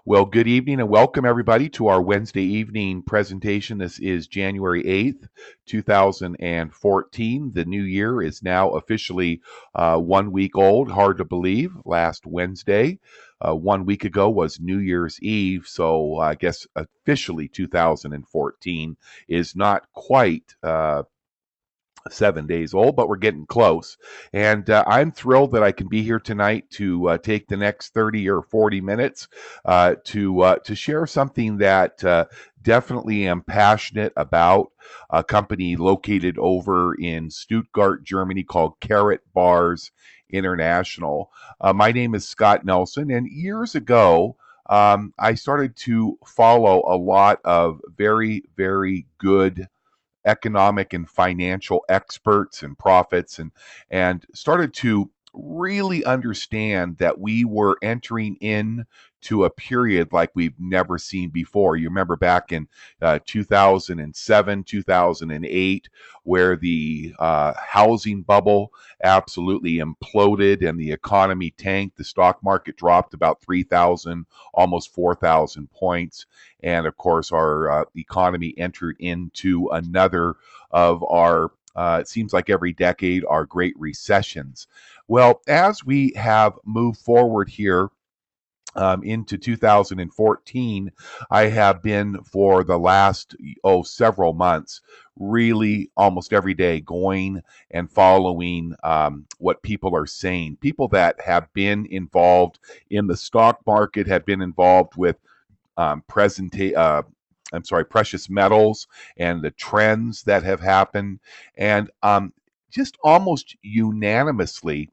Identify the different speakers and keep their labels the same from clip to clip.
Speaker 1: Well, good evening and welcome everybody to our Wednesday evening presentation. This is January 8th, 2014. The new year is now officially 1 week old. Hard to believe. Last Wednesday, 1 week ago, was New Year's Eve. So I guess officially 2014 is not quite 7 days old, but we're getting close. And I'm thrilled that I can be here tonight to take the next 30 or 40 minutes to share something that definitely am passionate about. A company located over in Stuttgart, Germany called Karatbars International. My name is Scott Nelson, and years ago, I started to follow a lot of very, very good economic and financial experts and prophets and started to really understand that we were entering in to a period like we've never seen before. You remember back in 2007, 2008, where the housing bubble absolutely imploded and the economy tanked. The stock market dropped about 3,000, almost 4,000 points. And of course, our economy entered into another of our, it seems like every decade, our great recessions. Well, as we have moved forward here into 2014, I have been for the last several months really almost every day going and following what people are saying. People that have been involved in the stock market, have been involved with precious metals and the trends that have happened, and just almost unanimously,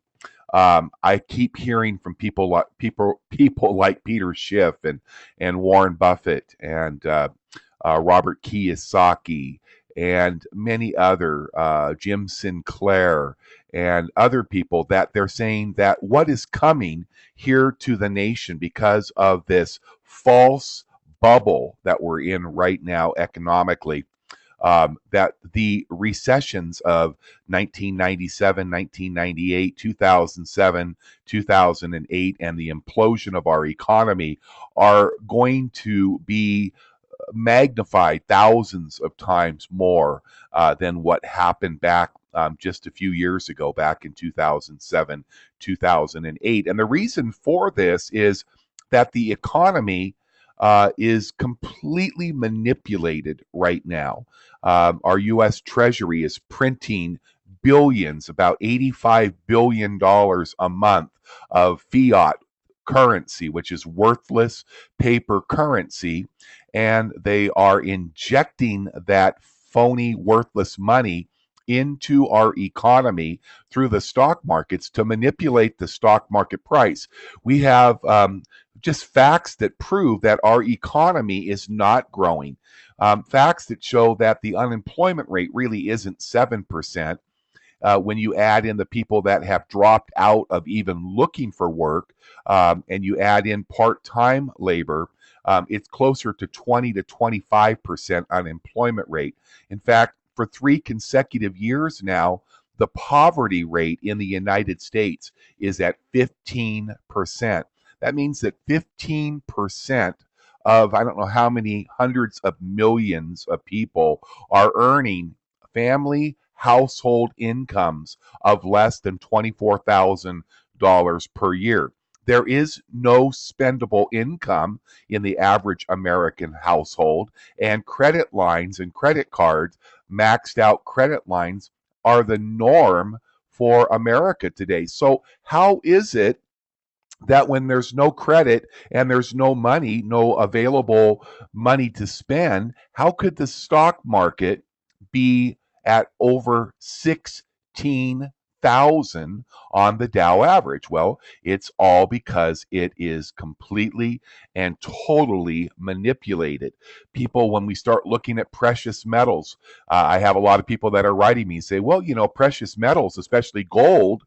Speaker 1: I keep hearing from people like Peter Schiff and Warren Buffett and Robert Kiyosaki and many other Jim Sinclair and other people, that they're saying that what is coming here to the nation because of this false bubble that we're in right now economically, that the recessions of 1997, 1998, 2007, 2008, and the implosion of our economy are going to be magnified thousands of times more than what happened back just a few years ago, back in 2007, 2008. And the reason for this is that the economy is completely manipulated right now. Our U.S. Treasury is printing billions, about $85 billion a month of fiat currency, which is worthless paper currency, and they are injecting that phony, worthless money into our economy through the stock markets to manipulate the stock market price. We have just facts that prove that our economy is not growing. Facts that show that the unemployment rate really isn't 7%. When you add in the people that have dropped out of even looking for work, and you add in part-time labor, it's closer to 20 to 25% unemployment rate. In fact, for 3 consecutive years now, the poverty rate in the United States is at 15%. That means that 15% of, I don't know how many hundreds of millions of people are earning family household incomes of less than $24,000 per year. There is no spendable income in the average American household, and credit lines and credit cards, maxed out credit lines, are the norm for America today. So, how is it that when there's no credit and there's no money, no available money to spend, how could the stock market be at over 16,000 on the Dow average? Well, it's all because it is completely and totally manipulated. People, when we start looking at precious metals, I have a lot of people that are writing me and say, well, precious metals, especially gold,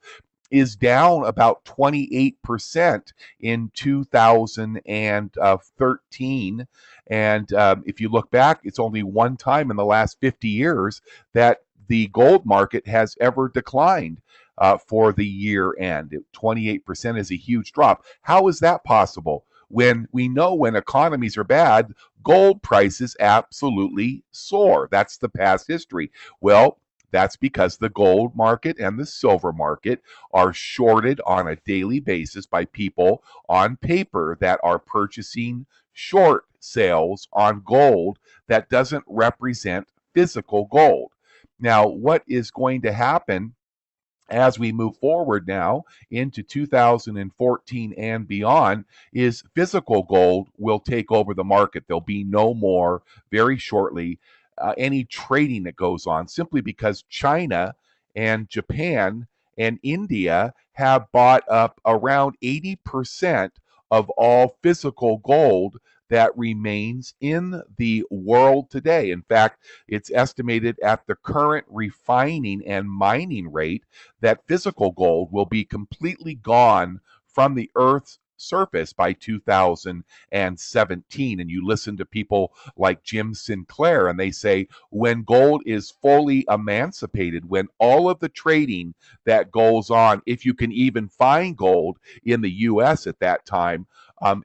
Speaker 1: is down about 28% in 2013. And if you look back, it's only one time in the last 50 years that the gold market has ever declined for the year end. 28% is a huge drop. How is that possible? when we know when economies are bad, gold prices absolutely soar. That's the past history. Well, that's because the gold market and the silver market are shorted on a daily basis by people on paper that are purchasing short sales on gold that doesn't represent physical gold. Now, what is going to happen as we move forward now into 2014 and beyond is physical gold will take over the market. There'll be no more very shortly any trading that goes on simply because China and Japan and India have bought up around 80% of all physical gold that remains in the world today. In fact, it's estimated at the current refining and mining rate that physical gold will be completely gone from the Earth's surface by 2017. And you listen to people like Jim Sinclair, and they say when gold is fully emancipated, when all of the trading that goes on, if you can even find gold in the US at that time,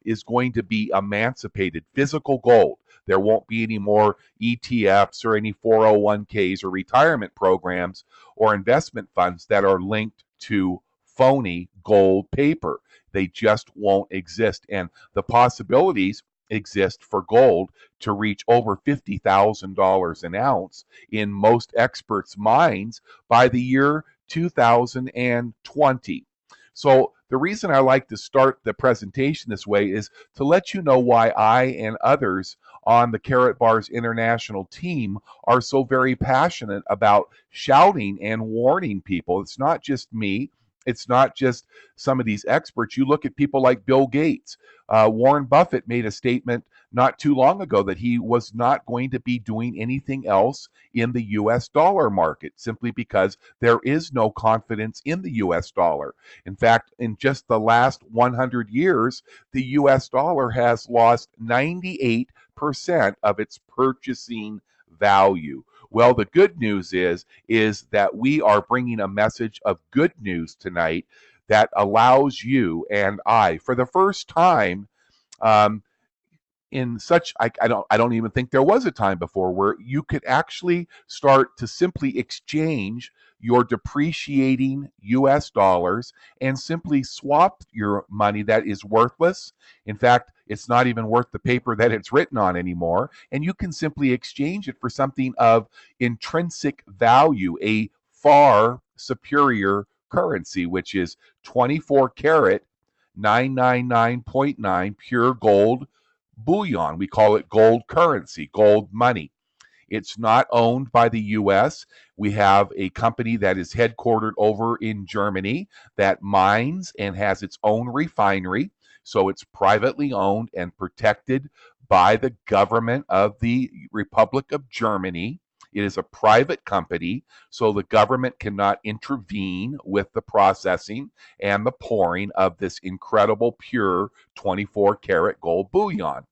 Speaker 1: is going to be emancipated, physical gold. There won't be any more ETFs or any 401ks or retirement programs or investment funds that are linked to phony gold paper. They just won't exist. And the possibilities exist for gold to reach over $50,000 an ounce in most experts' minds by the year 2020. So the reason I like to start the presentation this way is to let you know why I and others on the Karatbars International team are so very passionate about shouting and warning people. It's not just me. It's not just some of these experts. You look at people like Bill Gates. Warren Buffett made a statement not too long ago that he was not going to be doing anything else in the US dollar market simply because there is no confidence in the US dollar. In fact, in just the last 100 years, the US dollar has lost 98% of its purchasing value. Well, the good news is that we are bringing a message of good news tonight that allows you and I, for the first time, um, in such I don't even think there was a time before where you could actually start to simply exchange your depreciating US dollars and simply swap your money that is worthless. In fact, it's not even worth the paper that it's written on anymore, and you can simply exchange it for something of intrinsic value, a far superior currency, which is 24 karat 999.9 pure gold bullion. We call it gold currency, gold money. It's not owned by the US. We have a company that is headquartered over in Germany that mines and has its own refinery. So it's privately owned and protected by the government of the Republic of Germany. It is a private company, so the government cannot intervene with the processing and the pouring of this incredible pure 24 karat gold bullion.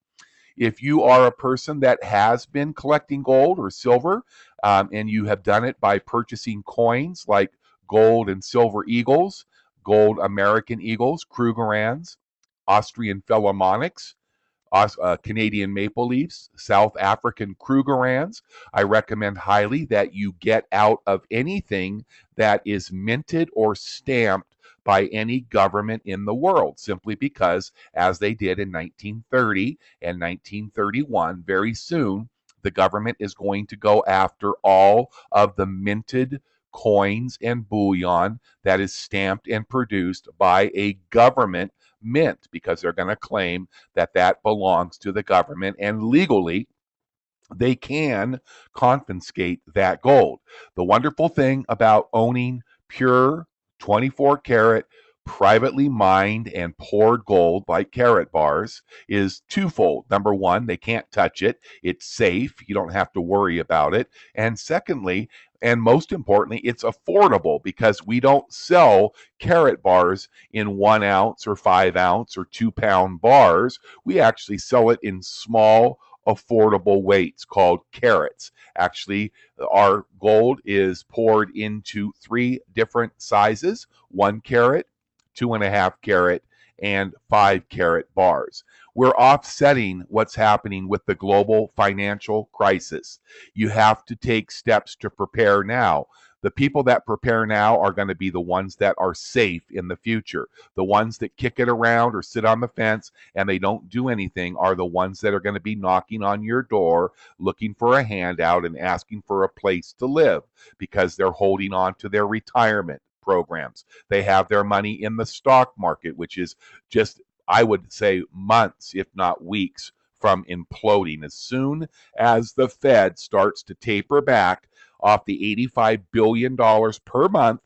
Speaker 1: If you are a person that has been collecting gold or silver, and you have done it by purchasing coins like gold and silver eagles, gold American eagles, Krugerrands, Austrian Philharmonics, Canadian Maple Leafs, South African Krugerrands. I recommend highly that you get out of anything that is minted or stamped by any government in the world, simply because, as they did in 1930 and 1931, very soon the government is going to go after all of the minted coins and bullion that is stamped and produced by a government mint, because they're going to claim that that belongs to the government, and legally they can confiscate that gold. The wonderful thing about owning pure 24 karat privately mined and poured gold like Karatbars is twofold. Number one, they can't touch it. It's safe. You don't have to worry about it. And secondly, and most importantly, it's affordable because we don't sell Karatbars in 1 ounce or 5 ounce or 2 pound bars. We actually sell it in small, affordable weights called carats. Actually, our gold is poured into 3 different sizes: 1 carat, 2.5 carat, and 5 carat bars. We're offsetting what's happening with the global financial crisis. You have to take steps to prepare now. The people that prepare now are going to be the ones that are safe in the future. The ones that kick it around or sit on the fence and they don't do anything are the ones that are going to be knocking on your door, looking for a handout and asking for a place to live because they're holding on to their retirement programs. They have their money in the stock market, which is just, I would say, months, if not weeks, from imploding. As soon as the Fed starts to taper back off the $85 billion per month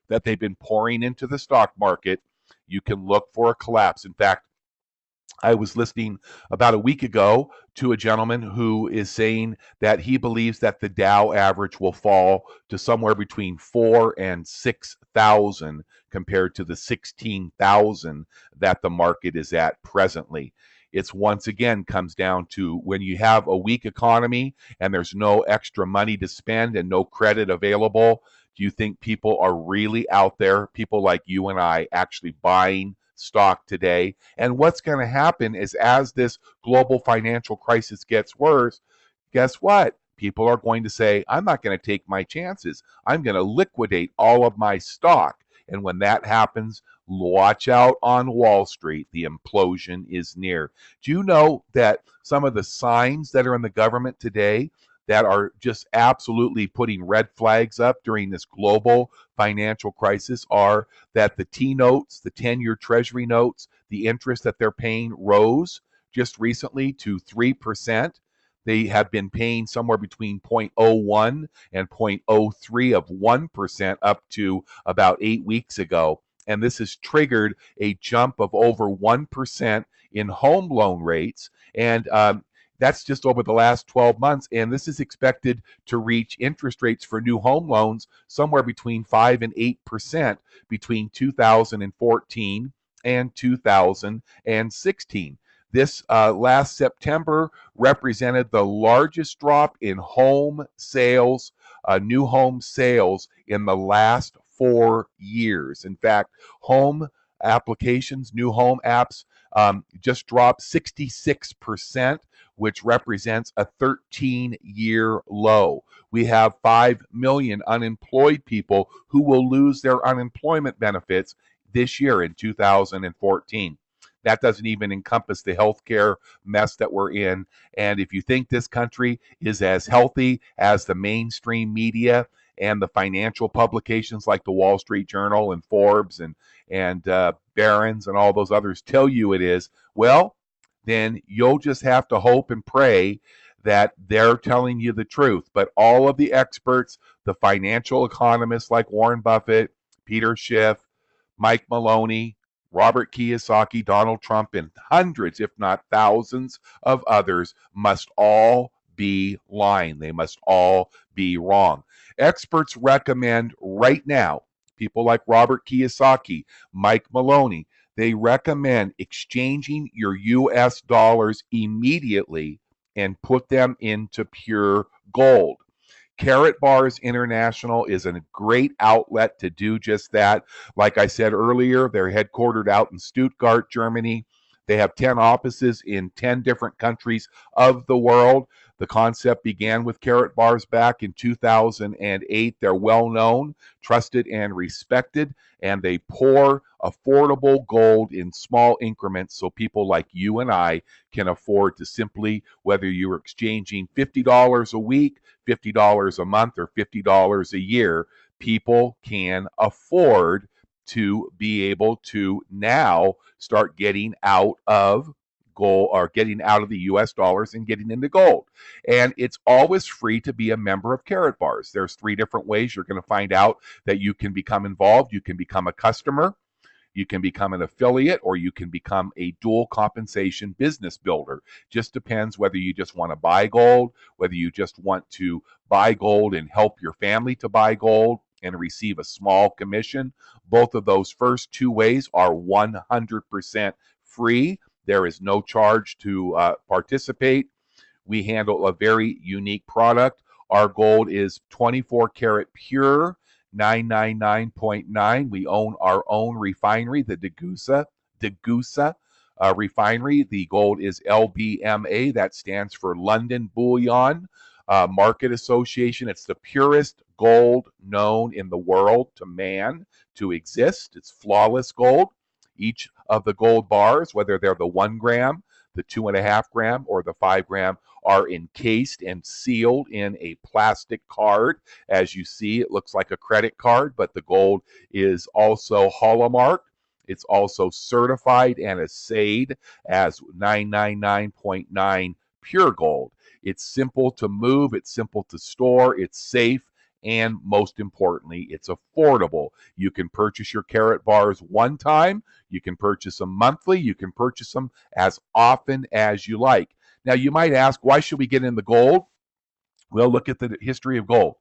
Speaker 1: that they've been pouring into the stock market, you can look for a collapse. In fact, I was listening about a week ago to a gentleman who is saying that he believes that the Dow average will fall to somewhere between 4 and 6,000 compared to the 16,000 that the market is at presently. It's once again comes down to when you have a weak economy and there's no extra money to spend and no credit available, do you think people are really out there, people like you and I, actually buying stock today? And what's going to happen is as this global financial crisis gets worse, guess what? People are going to say, I'm not going to take my chances. I'm going to liquidate all of my stock. And when that happens, watch out on Wall Street. The implosion is near. Do you know that some of the signs that are in the government today that are just absolutely putting red flags up during this global financial crisis are that the T-notes, the 10-year Treasury notes, the interest that they're paying rose just recently to 3%. They have been paying somewhere between 0.01 and 0.03 of 1% up to about 8 weeks ago. And this has triggered a jump of over 1% in home loan rates. And that's just over the last 12 months. And this is expected to reach interest rates for new home loans somewhere between 5 and 8% between 2014 and 2016. This last September represented the largest drop in home sales, new home sales in the last 4 years. In fact, home applications, new home apps, just dropped 66%, which represents a 13-year low. We have 5 million unemployed people who will lose their unemployment benefits this year in 2014. That doesn't even encompass the healthcare mess that we're in. And if you think this country is as healthy as the mainstream media and the financial publications like the Wall Street Journal and Forbes and Barron's and all those others tell you it is, well, then you'll just have to hope and pray that they're telling you the truth. But all of the experts, the financial economists like Warren Buffett, Peter Schiff, Mike Maloney, Robert Kiyosaki, Donald Trump, and hundreds, if not thousands of others must all be lying. They must all be wrong. Experts recommend right now, people like Robert Kiyosaki, Mike Maloney, they recommend exchanging your US dollars immediately and put them into pure gold. Karatbars International is a great outlet to do just that. Like I said earlier, they're headquartered out in Stuttgart, Germany. They have 10 offices in 10 different countries of the world. The concept began with Karatbars back in 2008. They're well known, trusted, and respected, and they pour affordable gold in small increments so people like you and I can afford to simply, whether you're exchanging $50 a week, $50 a month, or $50 a year, people can afford to be able to now start getting out of gold or getting out of the US dollars and getting into gold. And it's always free to be a member of Karatbars. There's 3 different ways you're going to find out that you can become involved. You can become a customer, you can become an affiliate, or you can become a dual compensation business builder. Just depends whether you just want to buy gold, whether you just want to buy gold and help your family to buy gold and receive a small commission. Both of those first 2 ways are 100% free. There is no charge to participate. We handle a very unique product. Our gold is 24 karat pure, 999.9. We own our own refinery, the Degussa Degussa refinery. The gold is LBMA. That stands for London Bullion Market Association. It's the purest gold known in the world to man to exist. It's flawless gold. Each of the gold bars, whether they're the 1 gram, the 2.5 gram, or the 5 gram, are encased and sealed in a plastic card. As you see, it looks like a credit card, but the gold is also hallmarked. It's also certified and assayed as 999.9 pure gold. It's simple to move, it's simple to store, it's safe, and most importantly, it's affordable. You can purchase your Karatbars one time, you can purchase them monthly, you can purchase them as often as you like. Now, you might ask, why should we get in the gold? Well, look at the history of gold.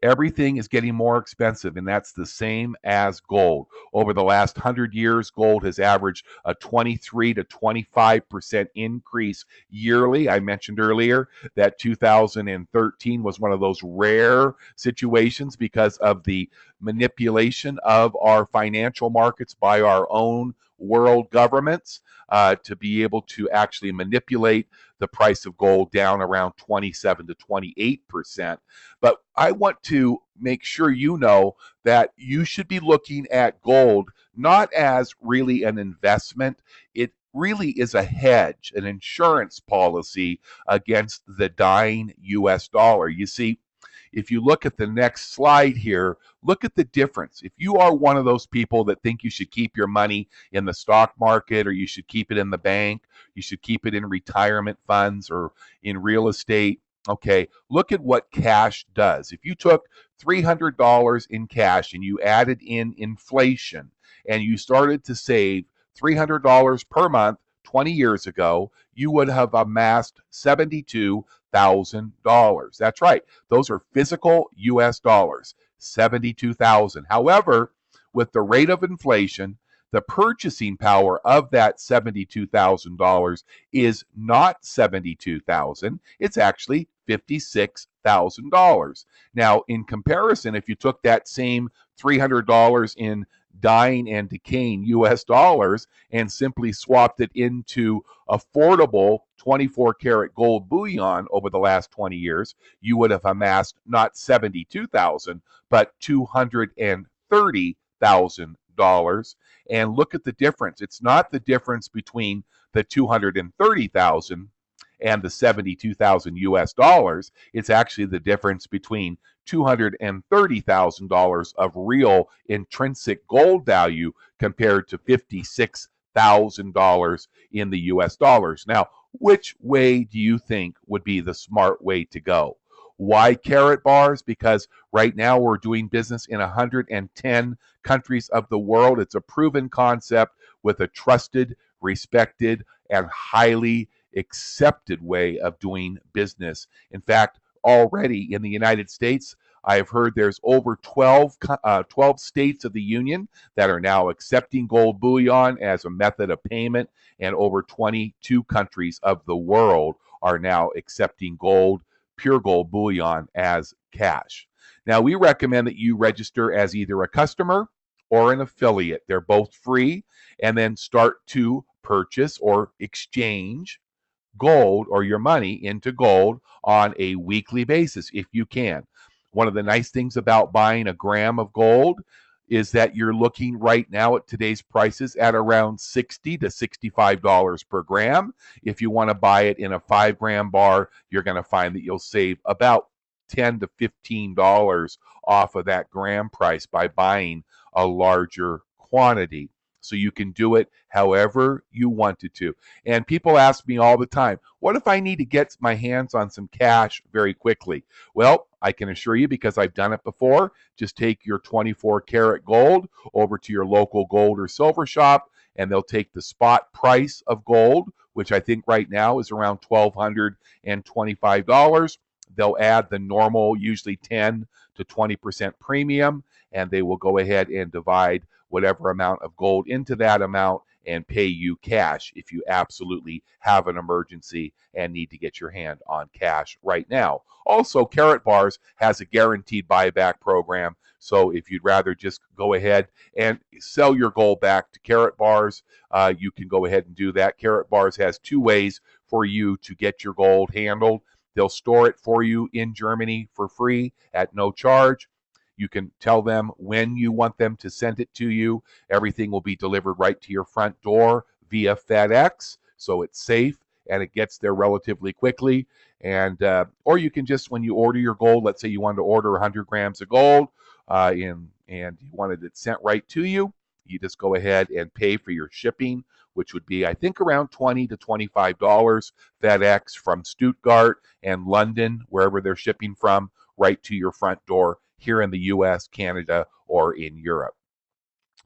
Speaker 1: Everything is getting more expensive, and that's the same as gold. Over the last 100 years, gold has averaged a 23 to 25% increase yearly. I mentioned earlier that 2013 was one of those rare situations because of the manipulation of our financial markets by our own world governments to be able to actually manipulate the price of gold down around 27 to 28%. But I want to make sure you know that you should be looking at gold not as really an investment. It really is a hedge, an insurance policy against the dying US dollar. You see, if you look at the next slide here, look at the difference. If you are one of those people that think you should keep your money in the stock market, or you should keep it in the bank, you should keep it in retirement funds or in real estate, okay, look at what cash does. If you took $300 in cash and you added in inflation and you started to save $300 per month 20 years ago, you would have amassed $72,000. That's right. Those are physical US dollars, 72,000. However, with the rate of inflation, the purchasing power of that $72,000 is not $72,000. It's actually $56,000. Now, in comparison, if you took that same $300 in dying and decaying US dollars and simply swapped it into affordable 24 karat gold bullion over the last 20 years, you would have amassed not 72,000 but $230,000. And look at the difference. It's not the difference between the 230,000 and the 72,000 US dollars. It's actually the difference between $230,000 of real intrinsic gold value compared to $56,000 in the US dollars. Now, which way do you think would be the smart way to go? Why Karatbars? Because right now we're doing business in 110 countries of the world. It's a proven concept with a trusted, respected, and highly accepted way of doing business. In fact, already in the United States, I've heard there's over 12 states of the union that are now accepting gold bullion as a method of payment, and over 22 countries of the world are now accepting gold, pure gold bullion as cash. Now, we recommend that you register as either a customer or an affiliate. They're both free, and then start to purchase or exchange gold or your money into gold on a weekly basis if you can. One of the nice things about buying a gram of gold is that you're looking right now at today's prices at around $60 to $65 per gram. If you want to buy it in a 5 gram bar, you're going to find that you'll save about $10 to $15 off of that gram price by buying a larger quantity. So you can do it however you wanted to. And people ask me all the time, what if I need to get my hands on some cash very quickly? Well, I can assure you, because I've done it before, just take your 24 karat gold over to your local gold or silver shop, and they'll take the spot price of gold, which I think right now is around $1,225. They'll add the normal, usually 10 to 20% premium, and they will go ahead and divide whatever amount of gold into that amount, and pay you cash if you absolutely have an emergency and need to get your hand on cash right now. Also, Karatbars has a guaranteed buyback program. So if you'd rather just go ahead and sell your gold back to Karatbars, you can go ahead and do that. Karatbars has two ways for you to get your gold handled. They'll store it for you in Germany for free at no charge. You can tell them when you want them to send it to you. Everything will be delivered right to your front door via FedEx, so it's safe and it gets there relatively quickly. And or you can just, when you order your gold, let's say you wanted to order 100 grams of gold, and you wanted it sent right to you, you just go ahead and pay for your shipping, which would be, I think, around $20 to $25 FedEx from Stuttgart and London, wherever they're shipping from, right to your front door here in the US, Canada, or in Europe.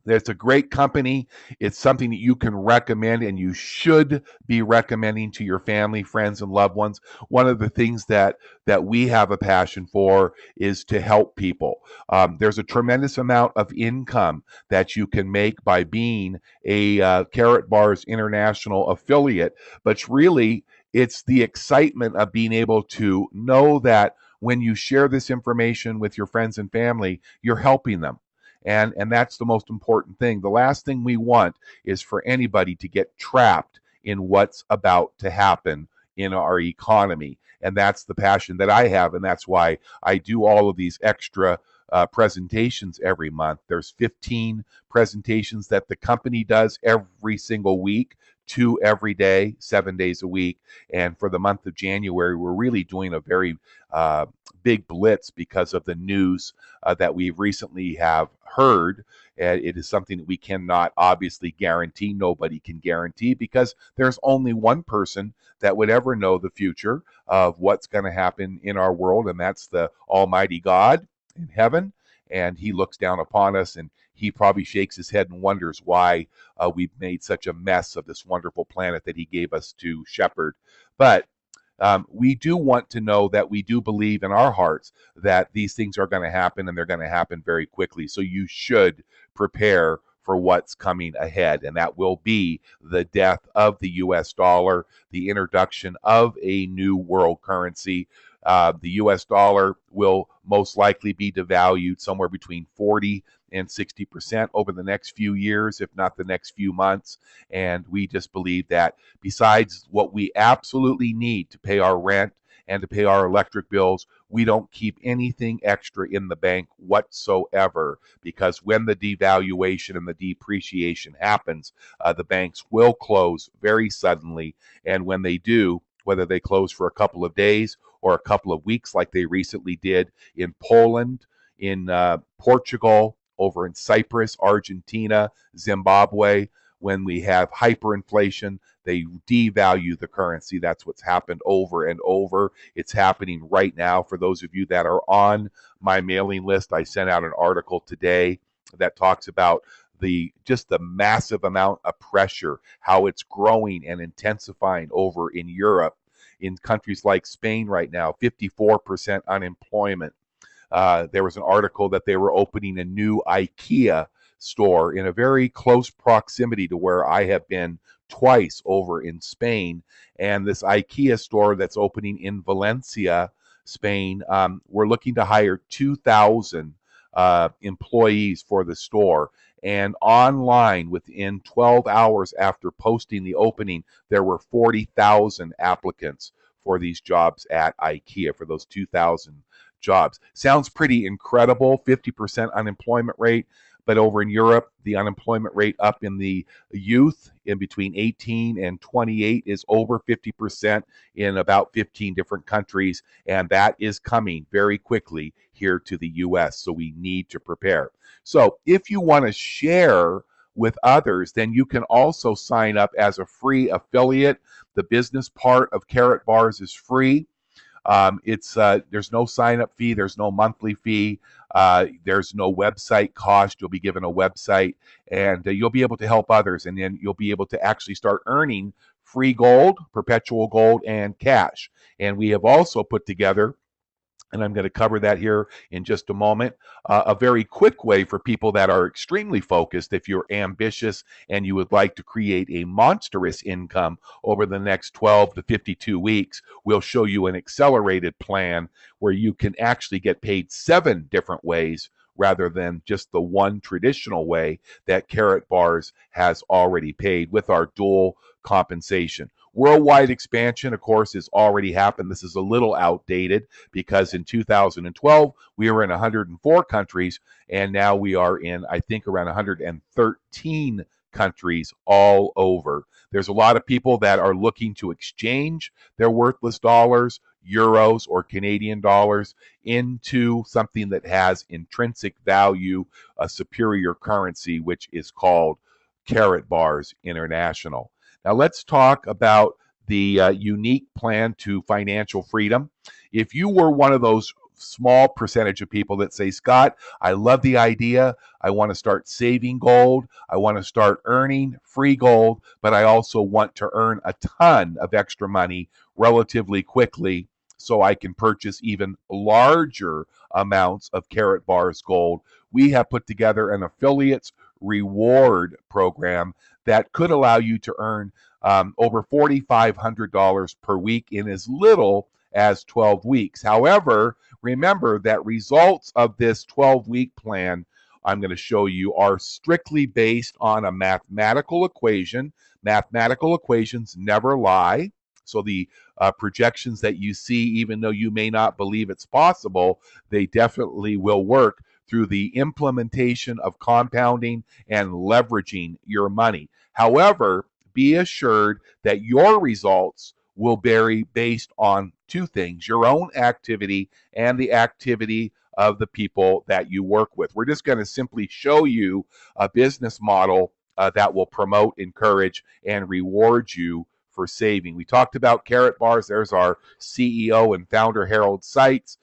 Speaker 1: It's a great company. It's something that you can recommend and you should be recommending to your family, friends, and loved ones. One of the things that we have a passion for is to help people. There's a tremendous amount of income that you can make by being a Karatbars International affiliate, but really it's the excitement of being able to know that when you share this information with your friends and family, you're helping them. And that's the most important thing. The last thing we want is for anybody to get trapped in what's about to happen in our economy. And that's the passion that I have, and that's why I do all of these extra presentations every month. There's 15 presentations that the company does every single week, 2 every day, 7 days a week. And for the month of January, we're really doing a very big blitz because of the news that we recently have heard. It is something that we cannot obviously guarantee. Nobody can guarantee, because there's only one person that would ever know the future of what's going to happen in our world, and that's the Almighty God in heaven. And he looks down upon us, and he probably shakes his head and wonders why we've made such a mess of this wonderful planet that he gave us to shepherd. But we do want to know that we do believe in our hearts that these things are going to happen, and they're going to happen very quickly. So you should prepare for what's coming ahead, and that will be the death of the US dollar, the introduction of a new world currency. The US dollar will most likely be devalued somewhere between 40 and 60% over the next few years, if not the next few months. And we just believe that besides what we absolutely need to pay our rent and to pay our electric bills, we don't keep anything extra in the bank whatsoever, because when the devaluation and the depreciation happens, the banks will close very suddenly. And when they do, whether they close for a couple of days or a couple of weeks like they recently did in Poland, in Portugal, over in Cyprus, Argentina, Zimbabwe, when we have hyperinflation, they devalue the currency. That's what's happened over and over. It's happening right now. For those of you that are on my mailing list, I sent out an article today that talks about just the massive amount of pressure, how it's growing and intensifying over in Europe. In countries like Spain right now, 54% unemployment. There was an article that they were opening a new IKEA store in a very close proximity to where I have been twice over in Spain. And this IKEA store that's opening in Valencia, Spain, we're looking to hire 2,000 employees for the store. And online, within 12 hours after posting the opening, there were 40,000 applicants for these jobs at IKEA, for those 2,000 jobs. Sounds pretty incredible, 50% unemployment rate. But over in Europe, the unemployment rate up in the youth in between 18 and 28 is over 50% in about 15 different countries. And that is coming very quickly here to the US. So we need to prepare. So if you want to share with others, then you can also sign up as a free affiliate. The business part of Karatbars is free. There's no sign-up fee. There's no monthly fee. There's no website cost. You'll be given a website, and you'll be able to help others, and then you'll be able to actually start earning free gold, perpetual gold, and cash. And we have also put together and I'm going to cover that here in just a moment. A very quick way for people that are extremely focused, if you're ambitious and you would like to create a monstrous income over the next 12 to 52 weeks, we'll show you an accelerated plan where you can actually get paid 7 different ways rather than just the one traditional way that Karatbars has already paid with our dual compensation. Worldwide expansion, of course, has already happened. This is a little outdated because in 2012, we were in 104 countries, and now we are in, I think, around 113 countries all over. There's a lot of people that are looking to exchange their worthless dollars, euros, or Canadian dollars into something that has intrinsic value, a superior currency, which is called Karatbars International. Now, let's talk about the unique plan to financial freedom. If you were one of those small percentage of people that say, Scott, I love the idea. I want to start saving gold. I want to start earning free gold, but I also want to earn a ton of extra money relatively quickly so I can purchase even larger amounts of Karatbars gold. We have put together an affiliates reward program that could allow you to earn over $4,500 per week in as little as 12 weeks. However, remember that results of this 12-week plan I'm going to show you are strictly based on a mathematical equation. Mathematical equations never lie. So the projections that you see, even though you may not believe it's possible, they definitely will work through the implementation of compounding and leveraging your money. However, be assured that your results will vary based on 2 things: your own activity and the activity of the people that you work with. We're just going to simply show you a business model that will promote, encourage, and reward you for saving. We talked about Karatbars. There's our CEO and founder, Harold Seitz.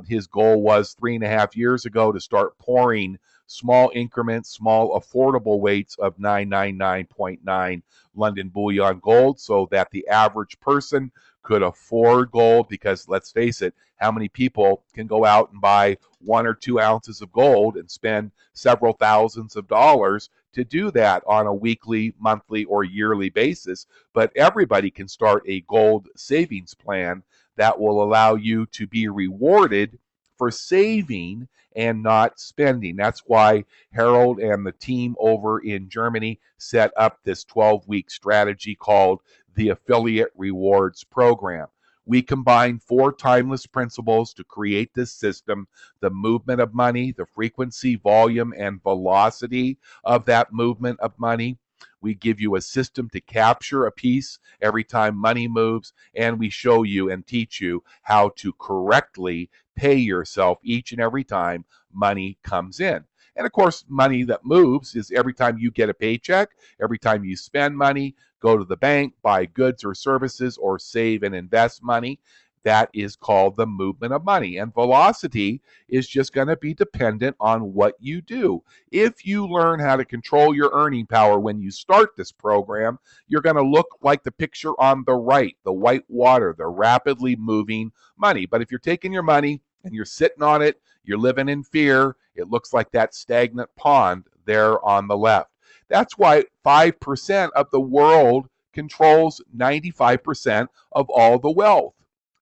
Speaker 1: His goal was 3.5 years ago to start pouring small increments, small affordable weights of 999.9 London bullion gold so that the average person could afford gold, because let's face it, how many people can go out and buy 1 or 2 ounces of gold and spend several thousands of dollars to do that on a weekly, monthly, or yearly basis? But everybody can start a gold savings plan that will allow you to be rewarded for saving and not spending. That's why Harold and the team over in Germany set up this 12-week strategy called the Affiliate Rewards Program. We combine 4 timeless principles to create this system: the movement of money, the frequency, volume, and velocity of that movement of money. We give you a system to capture a piece every time money moves, and we show you and teach you how to correctly pay yourself each and every time money comes in. And of course, money that moves is every time you get a paycheck, every time you spend money, go to the bank, buy goods or services, or save and invest money. That is called the movement of money. And velocity is just going to be dependent on what you do. If you learn how to control your earning power when you start this program, you're going to look like the picture on the right, the white water, the rapidly moving money. But if you're taking your money and you're sitting on it, you're living in fear, it looks like that stagnant pond there on the left. That's why 5% of the world controls 95% of all the wealth,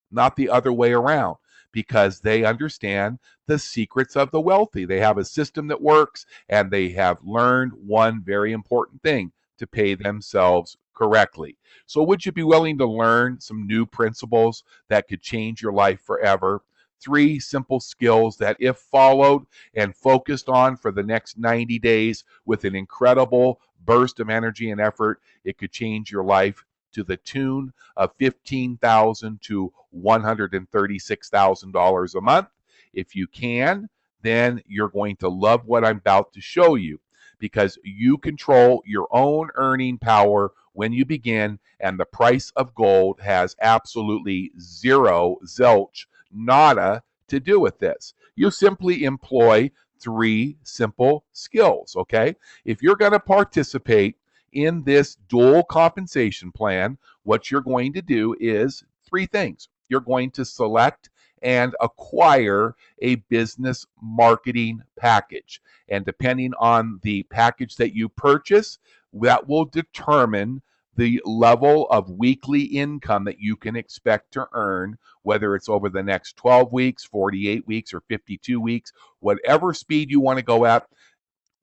Speaker 1: not the other way around, because they understand the secrets of the wealthy. They have a system that works, and they have learned one very important thing: to pay themselves correctly. So would you be willing to learn some new principles that could change your life forever? 3 simple skills that, if followed and focused on for the next 90 days with an incredible burst of energy and effort, it could change your life to the tune of $15,000 to $136,000 a month. If you can, then you're going to love what I'm about to show you, because you control your own earning power when you begin, and the price of gold has absolutely zero, zilch, nada to do with this. You simply employ 3 simple skills, okay? If you're going to participate in this dual compensation plan, what you're going to do is 3 things. You're going to select and acquire a business marketing package. And depending on the package that you purchase, that will determine the level of weekly income that you can expect to earn, whether it's over the next 12 weeks, 48 weeks, or 52 weeks, whatever speed you want to go at.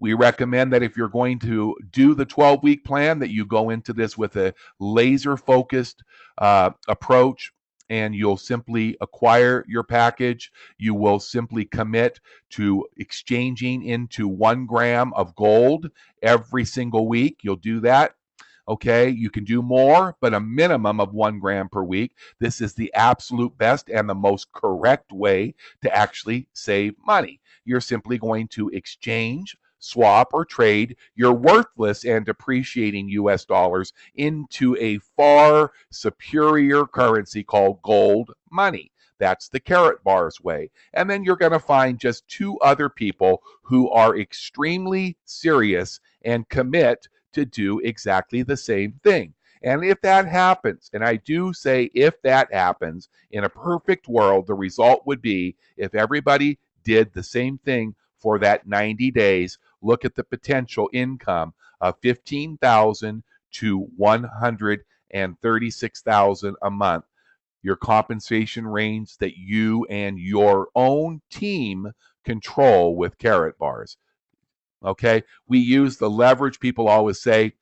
Speaker 1: We recommend that if you're going to do the 12-week plan, that you go into this with a laser-focused approach, and you'll simply acquire your package. You will simply commit to exchanging into 1 gram of gold every single week. You'll do that. Okay, you can do more, but a minimum of 1 gram per week. This is the absolute best and the most correct way to actually save money. You're simply going to exchange, swap, or trade your worthless and depreciating US dollars into a far superior currency called gold money. That's the Karatbars way. And then you're going to find just 2 other people who are extremely serious and commit to do exactly the same thing. And if that happens, and I do say if that happens, in a perfect world, the result would be if everybody did the same thing for that 90 days, look at the potential income of $15,000 to $136,000 a month. Your compensation range that you and your own team control with Karatbars. Okay, we use the leverage. People always say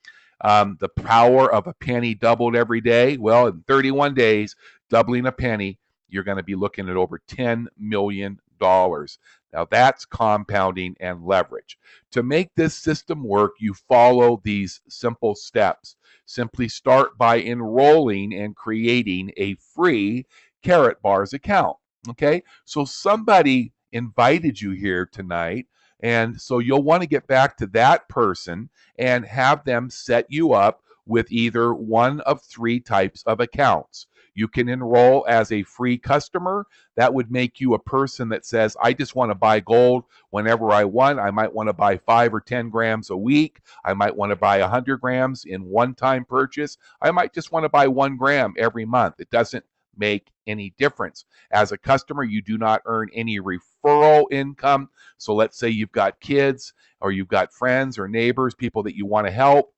Speaker 1: the power of a penny doubled every day. Well, in 31 days, doubling a penny, you're going to be looking at over $10 million. Now that's compounding and leverage. To make this system work, you follow these simple steps. Simply start by enrolling and creating a free Karatbars account. Okay, so somebody invited you here tonight, and so you'll want to get back to that person and have them set you up with either one of 3 types of accounts. You can enroll as a free customer. That would make you a person that says, I just want to buy gold whenever I want. I might want to buy 5 or 10 grams a week. I might want to buy 100 grams in one-time purchase. I might just want to buy 1 gram every month. It doesn't make any difference. As a customer, you do not earn any referral income. So let's say you've got kids or you've got friends or neighbors, people that you want to help.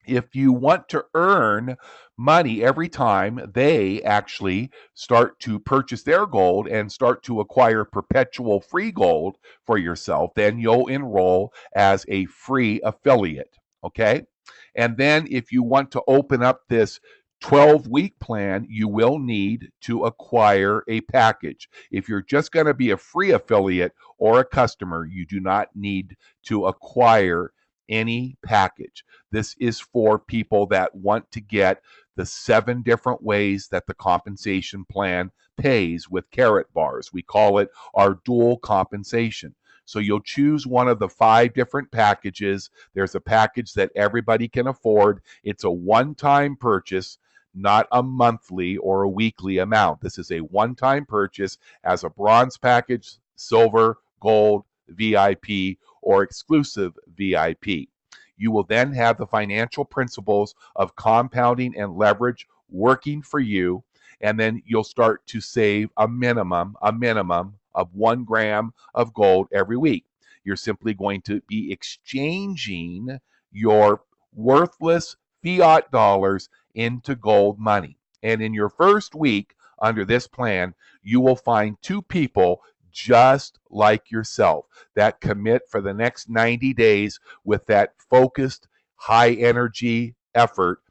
Speaker 1: If you want to earn money every time they actually start to purchase their gold and start to acquire perpetual free gold for yourself, then you'll enroll as a free affiliate. Okay? And then if you want to open up this 12-week plan, you will need to acquire a package. If you're just going to be a free affiliate or a customer, you do not need to acquire any package. This is for people that want to get the 7 different ways that the compensation plan pays with Karatbars. We call it our dual compensation. So you'll choose one of the 5 different packages. There's a package that everybody can afford. It's a one-time purchase, not a monthly or a weekly amount. This is a one-time purchase as a bronze package, silver, gold, VIP, or exclusive VIP. You will then have the financial principles of compounding and leverage working for you, and then you'll start to save a minimum of 1 gram of gold every week. You're simply going to be exchanging your worthless fiat dollars into gold money. And in your first week under this plan, you will find 2 people just like yourself that commit for the next 90 days with that focused, high energy effort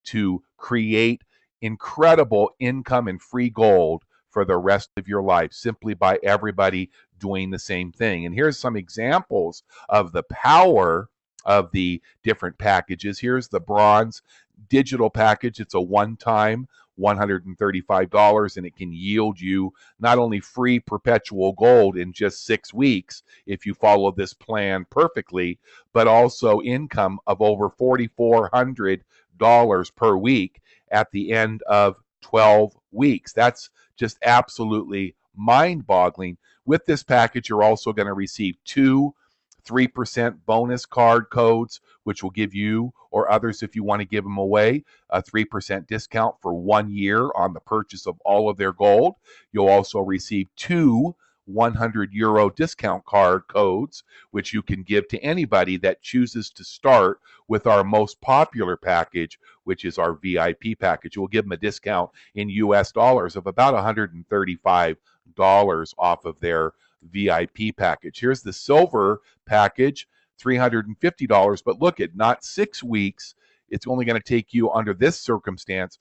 Speaker 1: to create incredible income and free gold for the rest of your life, simply by everybody doing the same thing. And here's some examples of the power of the different packages. Here's the bronze digital package. It's a one-time $135, and it can yield you not only free perpetual gold in just 6 weeks if you follow this plan perfectly, but also income of over $4,400 per week at the end of 12 weeks. That's just absolutely mind-boggling. With this package, you're also going to receive 2 3% bonus card codes, which will give you or others, if you want to give them away, a 3% discount for 1 year on the purchase of all of their gold. You'll also receive 2 €100 discount card codes, which you can give to anybody that chooses to start with our most popular package, which is our VIP package. We'll give them a discount in US dollars of about $135 off of their VIP package. Here's the silver package, $350, but look at not 6 weeks. It's only going to take you, under this circumstance,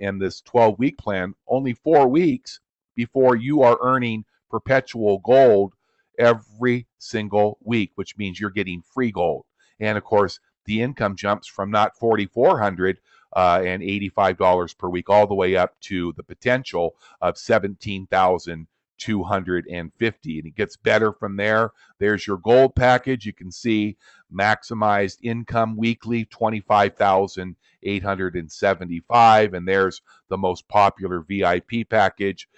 Speaker 1: in this 12-week plan, only 4 weeks before you are earning perpetual gold every single week, which means you're getting free gold. And of course, the income jumps from not $4,485 per week all the way up to the potential of $17,250, and it gets better from there. There's your gold package. You can see maximized income weekly, $25,875, and there's the most popular VIP package.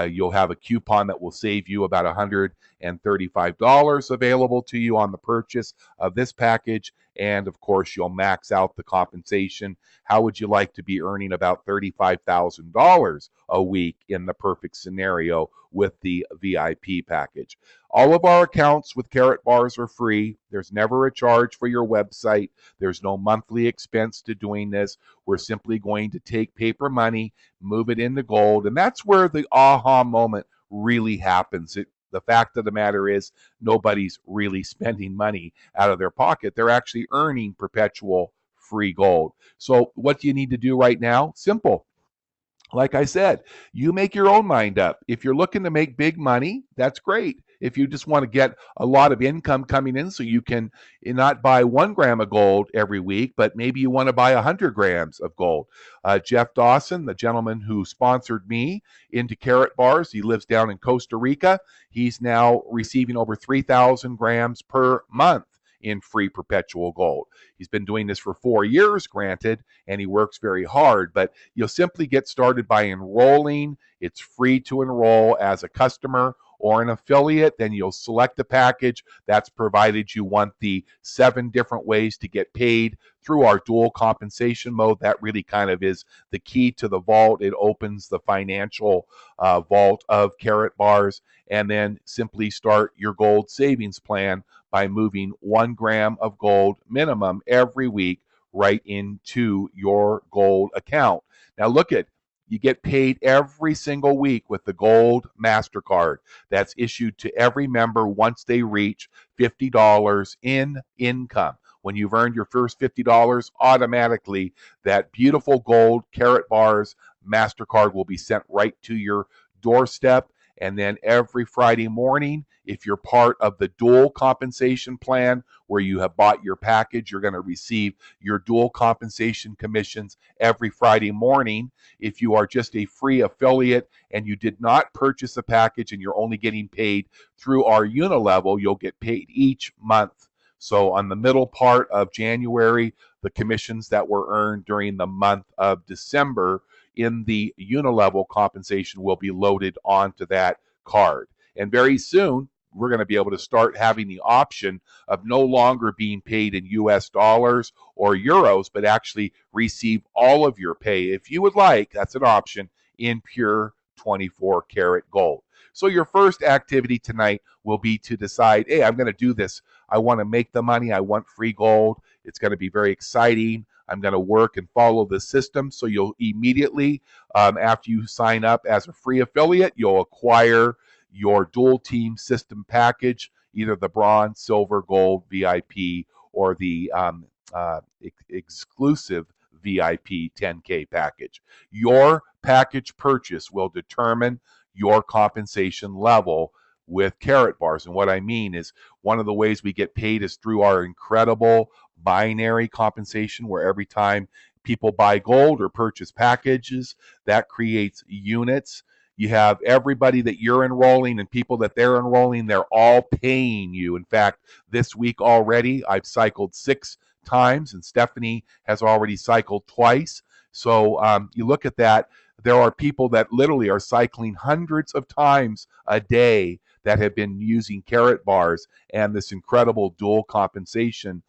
Speaker 1: You'll have a coupon that will save you about $135 available to you on the purchase of this package. And of course, you'll max out the compensation. How would you like to be earning about $35,000 a week in the perfect scenario with the VIP package? All of our accounts with Karatbars are free. There's never a charge for your website. There's no monthly expense to doing this. We're simply going to take paper money, move it into gold, and that's where the aha moment really happens. The fact of the matter is, nobody's really spending money out of their pocket. They're actually earning perpetual free gold. So what do you need to do right now? Simple. Like I said, you make your own mind up. If you're looking to make big money, that's great. If you just want to get a lot of income coming in so you can not buy 1 gram of gold every week, but maybe you want to buy 100 grams of gold. Jeff Dawson, the gentleman who sponsored me into Karatbars, he lives down in Costa Rica. He's now receiving over 3,000 grams per month in free perpetual gold. He's been doing this for 4 years, granted, and he works very hard, but you'll simply get started by enrolling. It's free to enroll as a customer or an affiliate. Then you'll select a package that's provided you want the 7 different ways to get paid through our dual compensation mode. That really kind of is the key to the vault. It opens the financial vault of Karatbars, and then simply start your gold savings plan by moving 1 gram of gold minimum every week right into your gold account. Now look at, you get paid every single week with the Gold MasterCard that's issued to every member once they reach $50 in income. When you've earned your first $50, automatically that beautiful gold Karatbars MasterCard will be sent right to your doorstep. And then every Friday morning, if you're part of the dual compensation plan where you have bought your package, you're going to receive your dual compensation commissions every Friday morning. If you are just a free affiliate and you did not purchase a package and you're only getting paid through our unilevel, you'll get paid each month. So on the middle part of January, the commissions that were earned during the month of December in the unilevel compensation will be loaded onto that card. And very soon, we're going to be able to start having the option of no longer being paid in US dollars or euros, but actually receive all of your pay, if you would like, that's an option, in pure 24 karat gold. So your first activity tonight will be to decide, hey, I'm going to do this. I want to make the money. I want free gold. It's going to be very exciting. I'm going to work and follow the system. So you'll immediately, after you sign up as a free affiliate, you'll acquire your dual team system package, either the bronze, silver, gold, VIP, or the exclusive VIP 10K package. Your package purchase will determine your compensation level with Karatbars. And what I mean is, one of the ways we get paid is through our incredible binary compensation, where every time people buy gold or purchase packages, that creates units. You have everybody that you're enrolling and people that they're enrolling, they're all paying you. In fact, this week already, I've cycled 6 times, and Stephanie has already cycled twice. So you look at that, there are people that literally are cycling hundreds of times a day that have been using Karatbars and this incredible dual compensation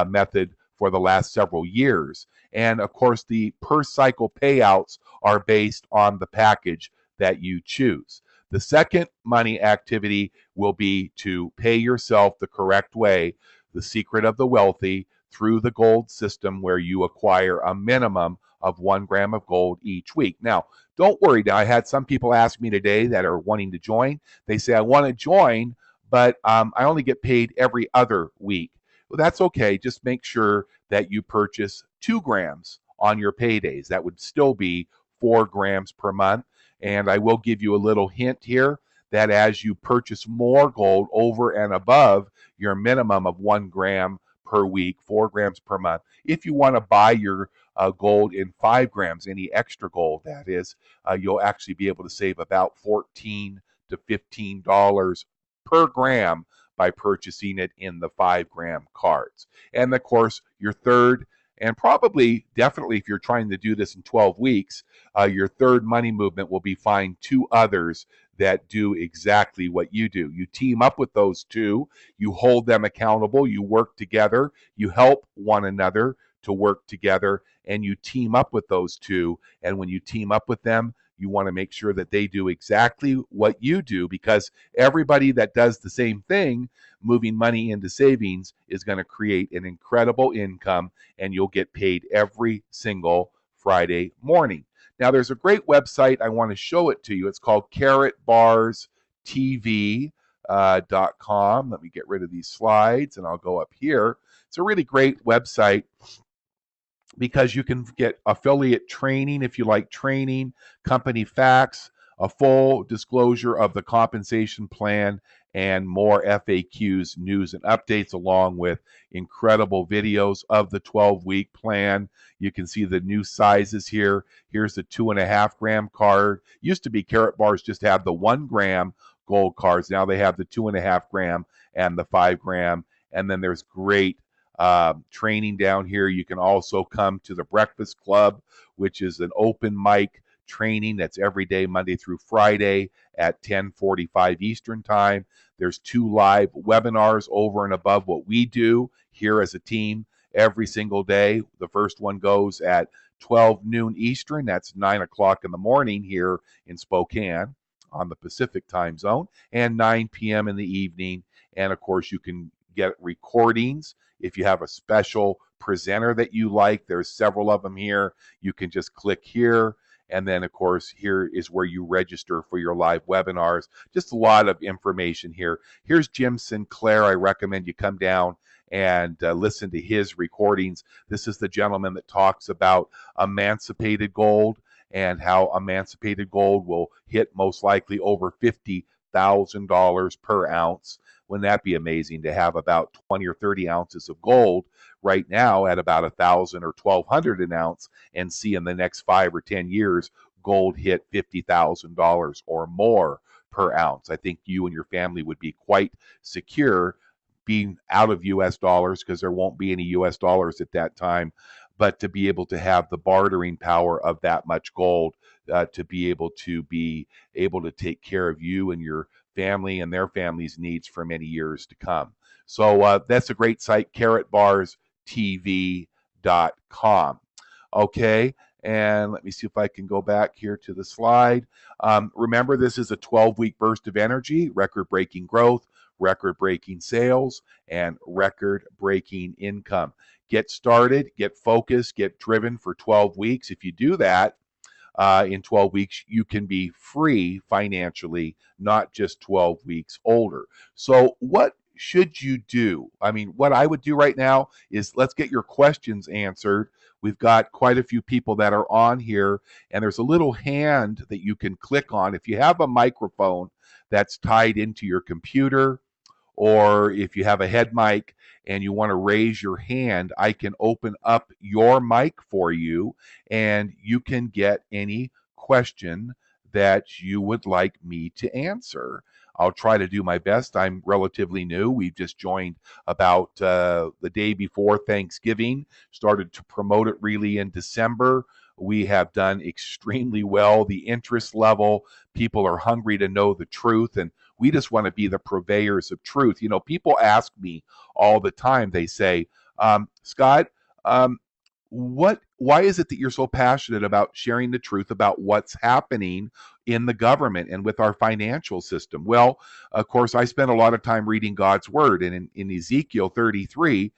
Speaker 1: method for the last several years. And of course, the per cycle payouts are based on the package that you choose. The second money activity will be to pay yourself the correct way, the secret of the wealthy, through the gold system, where you acquire a minimum of 1 gram of gold each week. Now, don't worry. Now, I had some people ask me today that are wanting to join. They say, I want to join, but I only get paid every other week. Well, that's okay. Just make sure that you purchase 2 grams on your paydays. That would still be 4 grams per month. And I will give you a little hint here that as you purchase more gold over and above your minimum of 1 gram per week, 4 grams per month, if you want to buy your gold in 5 grams, any extra gold that is, you'll actually be able to save about $14 to $15 per gram by purchasing it in the 5 gram cards. And of course, your third, and probably definitely if you're trying to do this in 12 weeks, your third money movement will be find 2 others that do exactly what you do. You team up with those 2, you hold them accountable, you work together, you help one another to work together, and you team up with those 2. And when you team up with them, you want to make sure that they do exactly what you do, because everybody that does the same thing, moving money into savings, is going to create an incredible income, and you'll get paid every single Friday morning. Now, there's a great website. I want to show it to you. It's called KaratbarsTV.com. Let me get rid of these slides, and I'll go up here. It's a really great website because you can get affiliate training if you like training, company facts, a full disclosure of the compensation plan, and more FAQs, news, and updates, along with incredible videos of the 12-week plan. You can see the new sizes here. Here's the 2.5 gram card. Used to be Karatbars just have the 1 gram gold cards. Now they have the 2.5 gram and the 5 gram. And then there's great training down here. You can also come to the Breakfast Club, which is an open mic training that's every day, Monday through Friday at 10:45 Eastern Time. There's 2 live webinars over and above what we do here as a team every single day. The first one goes at 12 noon Eastern. That's 9 o'clock in the morning here in Spokane on the Pacific time zone, and 9 p.m. in the evening. And of course, you can get recordings. If you have a special presenter that you like, there's several of them here. You can just click here. And then, of course, here is where you register for your live webinars. Just a lot of information here. Here's Jim Sinclair. I recommend you come down and listen to his recordings. This is the gentleman that talks about emancipated gold and how emancipated gold will hit most likely over $50,000 per ounce. Wouldn't that be amazing to have about 20 or 30 ounces of gold right now at about 1,000 or 1,200 an ounce, and see in the next 5 or 10 years gold hit $50,000 or more per ounce? I think you and your family would be quite secure being out of US dollars, because there won't be any US dollars at that time. But to be able to have the bartering power of that much gold, to be able to take care of you and your family and their family's needs for many years to come. So that's a great site, KaratbarsTV.com. Okay, and let me see if I can go back here to the slide. Remember, this is a 12-week burst of energy, record-breaking growth, record-breaking sales, and record-breaking income. Get started, get focused, get driven for 12 weeks. If you do that, in 12 weeks, you can be free financially, not just 12 weeks older. So what should you do? I mean, what I would do right now is let's get your questions answered. We've got quite a few people that are on here, and there's a little hand that you can click on. If you have a microphone that's tied into your computer, or if you have a head mic and you want to raise your hand, I can open up your mic for you, and you can get any question that you would like me to answer. I'll try to do my best. I'm relatively new. We've just joined about the day before Thanksgiving, started to promote it really in December. We have done extremely well. The interest level, people are hungry to know the truth, and We just want to be the purveyors of truth. You know, people ask me all the time, they say, Scott, why is it that you're so passionate about sharing the truth about what's happening in the government and with our financial system? Well, of course, I spent a lot of time reading God's word, and in Ezekiel 33,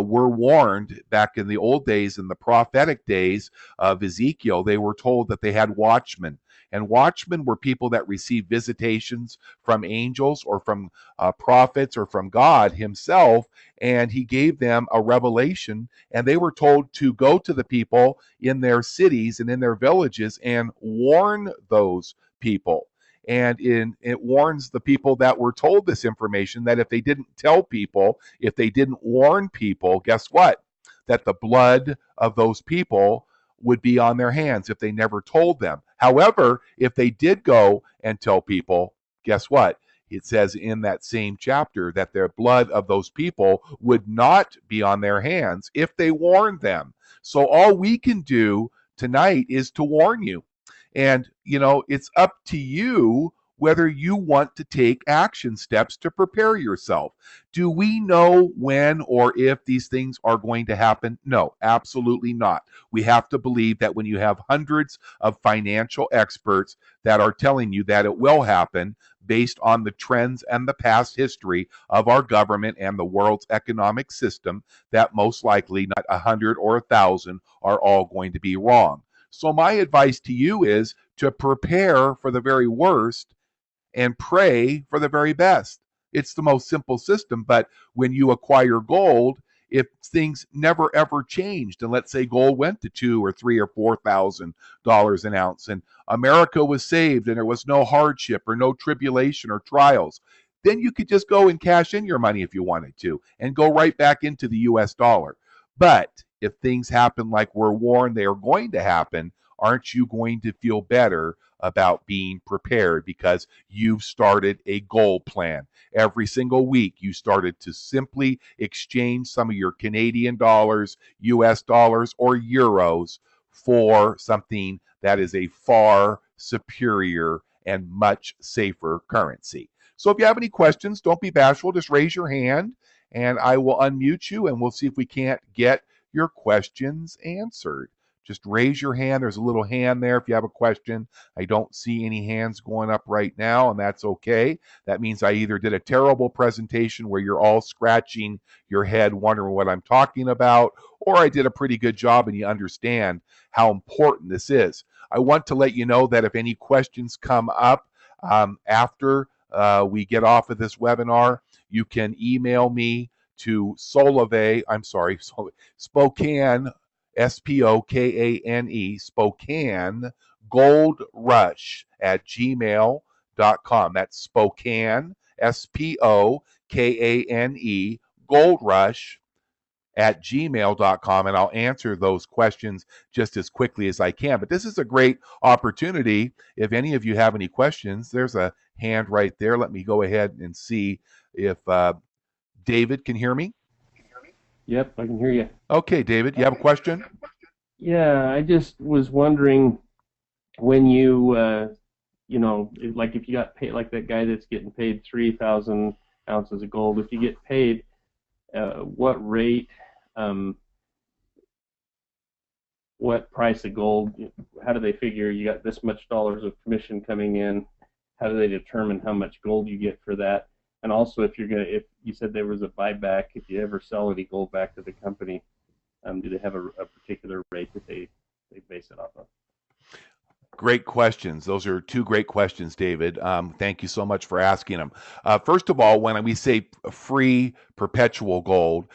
Speaker 1: we're warned back in the old days, in the prophetic days of Ezekiel, they were told that they had watchmen. And watchmen were people that received visitations from angels or from prophets or from God himself, and he gave them a revelation, and they were told to go to the people in their cities and in their villages and warn those people. And it warns the people that were told this information that if they didn't tell people, if they didn't warn people, guess what? That the blood of those people would be on their hands if they never told them. However, if they did go and tell people, guess what? It says in that same chapter that the blood of those people would not be on their hands if they warned them. So all we can do tonight is to warn you. And, you know, it's up to you whether you want to take action steps to prepare yourself. Do we know when or if these things are going to happen? No, absolutely not. We have to believe that when you have hundreds of financial experts that are telling you that it will happen based on the trends and the past history of our government and the world's economic system, that most likely not 100 or 1,000 are all going to be wrong. So my advice to you is to prepare for the very worst and pray for the very best. It's the most simple system, but when you acquire gold, if things never ever changed, and let's say gold went to $2 or $3 or $4,000 an ounce, and America was saved, and there was no hardship or no tribulation or trials, then you could just go and cash in your money if you wanted to, and go right back into the U.S. dollar. But if things happen like we're warned they are going to happen, aren't you going to feel better about being prepared because you've started a goal plan? Every single week, you started to simply exchange some of your Canadian dollars, US dollars, or euros for something that is a far superior and much safer currency. So if you have any questions, don't be bashful. Just raise your hand and I will unmute you and we'll see if we can't get your questions answered. Just raise your hand. There's a little hand there if you have a question. I don't see any hands going up right now, and that's okay. That means I either did a terrible presentation where you're all scratching your head wondering what I'm talking about, or I did a pretty good job and you understand how important this is. I want to let you know that if any questions come up after we get off of this webinar, you can email me to Spokane, Spokane, Spokane Gold Rush at gmail.com. That's Spokane, Spokane, Gold Rush at gmail.com, and I'll answer those questions just as quickly as I can. But this is a great opportunity. If any of you have any questions, there's a hand right there. Let me go ahead and see if David can hear me.
Speaker 2: Yep, I can hear you.
Speaker 1: Okay, David, you have a question?
Speaker 2: Yeah, I just was wondering when you, like if you got paid, like that guy that's getting paid 3,000 ounces of gold, if you get paid, what rate, what price of gold, how do they figure you got this much dollars of commission coming in? How do they determine how much gold you get for that? And also, if you said there was a buyback, if you ever sell any gold back to the company, do they have a particular rate that they base it off of?
Speaker 1: Great questions. Those are two great questions, David. Thank you so much for asking them. First of all, when we say free perpetual gold,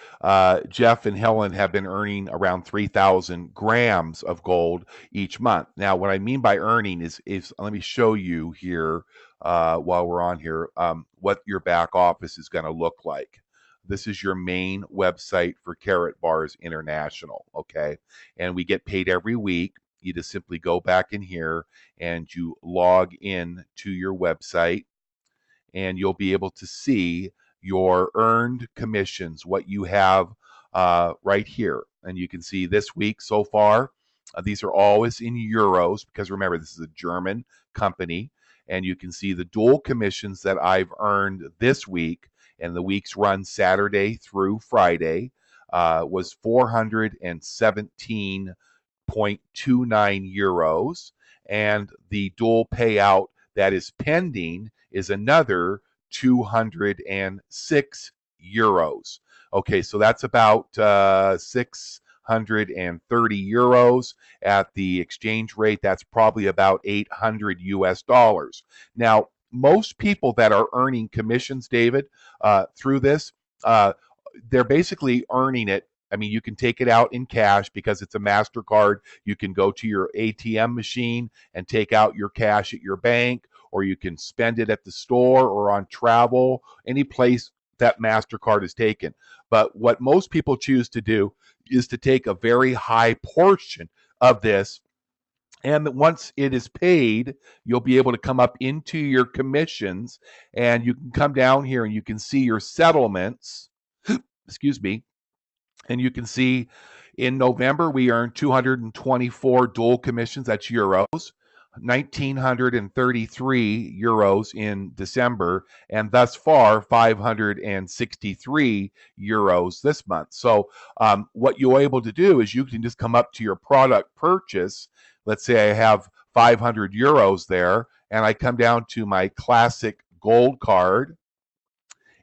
Speaker 1: Jeff and Helen have been earning around 3,000 grams of gold each month. Now, what I mean by earning is let me show you here while we're on here what your back office is going to look like. This is your main website for Karatbars International, okay? And we get paid every week. You just simply go back in here and you log in to your website and you'll be able to see your earned commissions, what you have right here. And you can see this week so far, these are always in euros because remember, this is a German company. and you can see the dual commissions that I've earned this week, and the weeks run Saturday through Friday, was 417.29 euros, and the dual payout that is pending is another 206 euros. Okay, so that's about 630 euros at the exchange rate. That's probably about 800 US dollars. Now, most people that are earning commissions, David, through this, uh, they're basically earning it. I mean, you can take it out in cash because it's a MasterCard. You can go to your ATM machine and take out your cash at your bank, or you can spend it at the store or on travel, any place that MasterCard is taken. But what most people choose to do is to take a very high portion of this, and once it is paid, you'll be able to come up into your commissions, and you can come down here and you can see your settlements. Excuse me. And you can see in November, we earned 224 dual commissions, that's euros, 1,933 euros in December, and thus far, 563 euros this month. So what you're able to do is you can just come up to your product purchase. Let's say I have 500 euros there, and I come down to my classic gold card,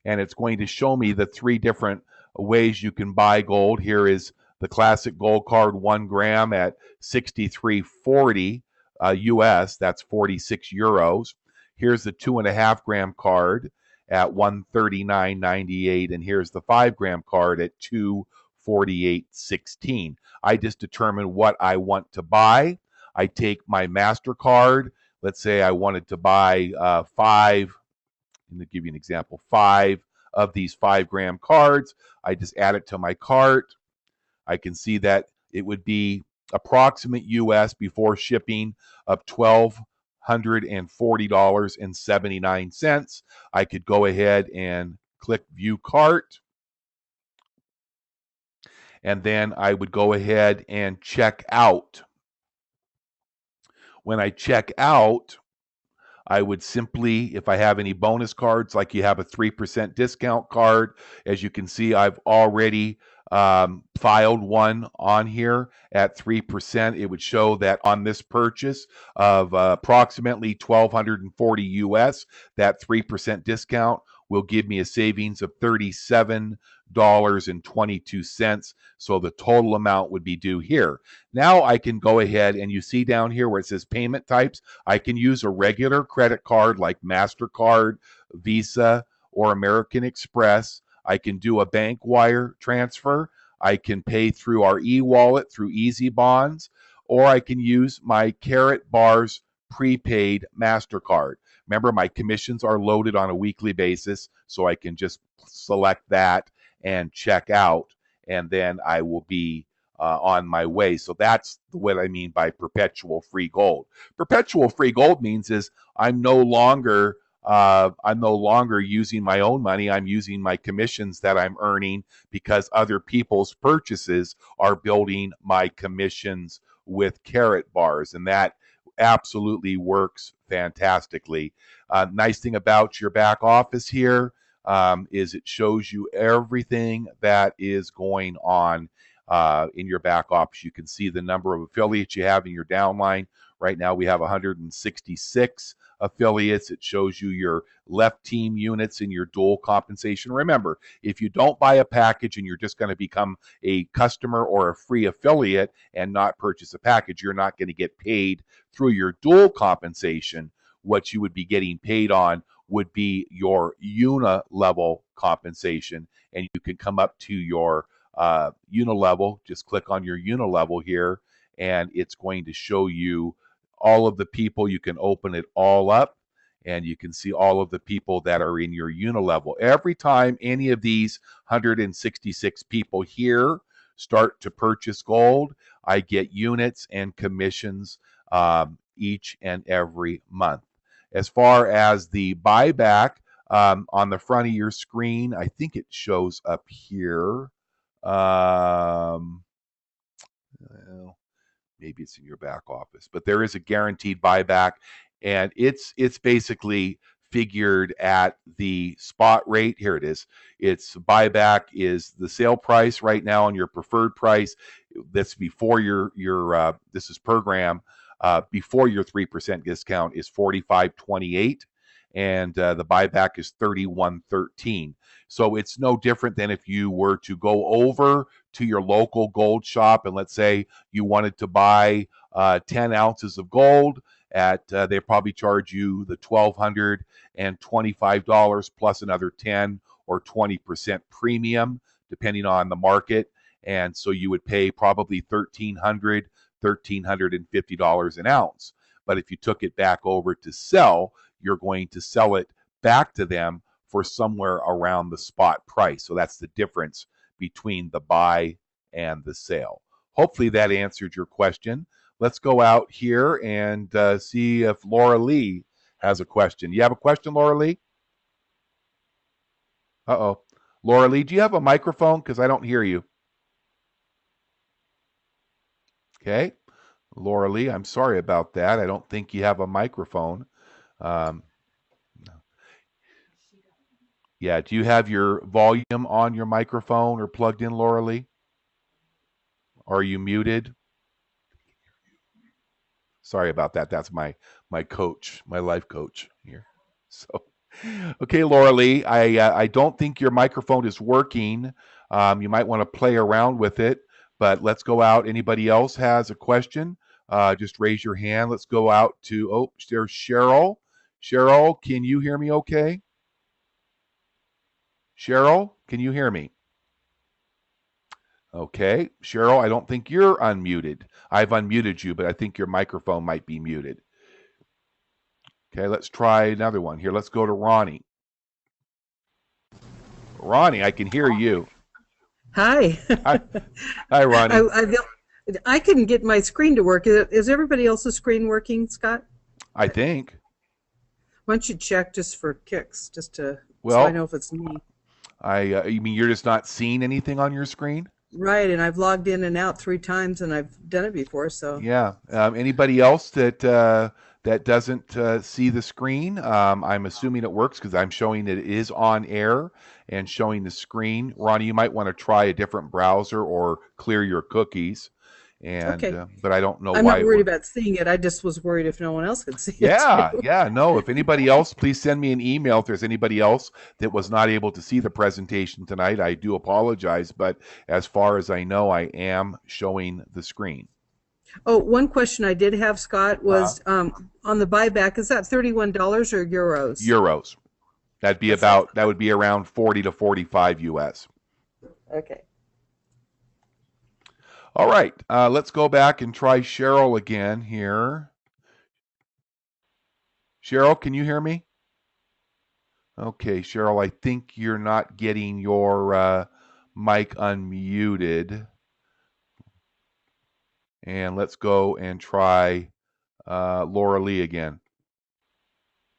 Speaker 1: and it's going to show me the three different ways you can buy gold. Here is the classic gold card, 1 gram at 63.40 US. That's 46 euros. Here's the 2.5 gram card at 139.98, and here's the 5 gram card at 248.16. I just determine what I want to buy. I take my MasterCard. Let's say I wanted to buy 5. I'm going to give you an example, 5 of these 5 gram cards. I just add it to my cart. I can see that it would be approximate US before shipping of $1,240.79. I could go ahead and click view cart, and then I would go ahead and check out. When I check out, I would simply, if I have any bonus cards, like you have a 3% discount card, as you can see, I've already filed one on here at 3%. It would show that on this purchase of approximately 1,240 US, that 3% discount will give me a savings of $37.22. So the total amount would be due here. Now I can go ahead, and you see down here where it says payment types, I can use a regular credit card like MasterCard, Visa, or American Express. I can do a bank wire transfer. I can pay through our e-wallet through Easy Bonds, or I can use my Karatbars prepaid MasterCard. Remember, my commissions are loaded on a weekly basis, so I can just select that and check out, and then I will be on my way. So that's what I mean by perpetual free gold. Perpetual free gold means is I'm no longer using my own money. I'm using my commissions that I'm earning because other people's purchases are building my commissions with Karatbars, and that absolutely works fantastically. Nice thing about your back office here is it shows you everything that is going on in your back office. You can see the number of affiliates you have in your downline. Right now we have 166 affiliates. It shows you your left team units and your dual compensation. Remember, if you don't buy a package and you're just going to become a customer or a free affiliate and not purchase a package, you're not going to get paid through your dual compensation. What you would be getting paid on would be your uni-level compensation, and you can come up to your uni-level. Just click on your uni-level here, and it's going to show you all of the people. You can open it all up, and you can see all of the people that are in your uni-level. Every time any of these 166 people here start to purchase gold, I get units and commissions each and every month. As far as the buyback, on the front of your screen, I think it shows up here. Well, maybe it's in your back office, but there is a guaranteed buyback. and it's basically figured at the spot rate. Here it is. Its buyback is the sale price right now on your preferred price. That's before your this is program before your 3% discount is 45.28, and the buyback is 31.13. So it's no different than if you were to go over to your local gold shop and let's say you wanted to buy 10 ounces of gold at they probably charge you the $1,225 plus another 10 or 20% premium depending on the market, and so you would pay probably $1,350 an ounce. But if you took it back over to sell, you're going to sell it back to them for somewhere around the spot price. So that's the difference between the buy and the sale. Hopefully that answered your question. Let's go out here and see if Laura Lee has a question. You have a question, Laura Lee? Uh-oh. Laura Lee, do you have a microphone? Because I don't hear you. Okay. Laura Lee, I'm sorry about that. I don't think you have a microphone. Um, yeah, do you have your volume on your microphone or plugged in, Laura Lee? Are you muted? Sorry about that. That's my coach, my life coach here. So, okay, Laura Lee, I don't think your microphone is working. You might want to play around with it, but let's go out. Anybody else has a question? Just raise your hand. Let's go out to, oh, there's Cheryl. Cheryl, can you hear me okay? Cheryl, can you hear me? Okay, Cheryl, I don't think you're unmuted. I've unmuted you, but I think your microphone might be muted. Okay, let's try another one here. Let's go to Ronnie. Ronnie, I can hear you.
Speaker 3: Hi.
Speaker 1: Hi, Ronnie.
Speaker 3: I couldn't get my screen to work. Is everybody else's screen working, Scott?
Speaker 1: I think.
Speaker 3: Why don't you check just for kicks, just to
Speaker 1: Well,
Speaker 3: so I know if it's me.
Speaker 1: You mean you're just not seeing anything on your screen?
Speaker 3: Right, and I've logged in and out 3 times, and I've done it before. So
Speaker 1: yeah. Anybody else that that doesn't see the screen? I'm assuming it works because I'm showing it is on air and showing the screen. Ronnie, you might want to try a different browser or clear your cookies. And
Speaker 3: okay,
Speaker 1: but I don't know
Speaker 3: I'm
Speaker 1: why
Speaker 3: not worried about seeing it. I just was worried if no one else could see
Speaker 1: yeah,
Speaker 3: it.
Speaker 1: yeah, no. If anybody else, please send me an email. If there's anybody else that was not able to see the presentation tonight, I do apologize. But as far as I know, I am showing the screen.
Speaker 3: Oh, one question I did have, Scott, was on the buyback. Is that $31 or euros?
Speaker 1: Euros. That'd be that would be around 40 to 45 US.
Speaker 3: Okay.
Speaker 1: All right, let's go back and try Cheryl again here. Cheryl, can you hear me? Okay, Cheryl, I think you're not getting your mic unmuted. And let's go and try Laura Lee again.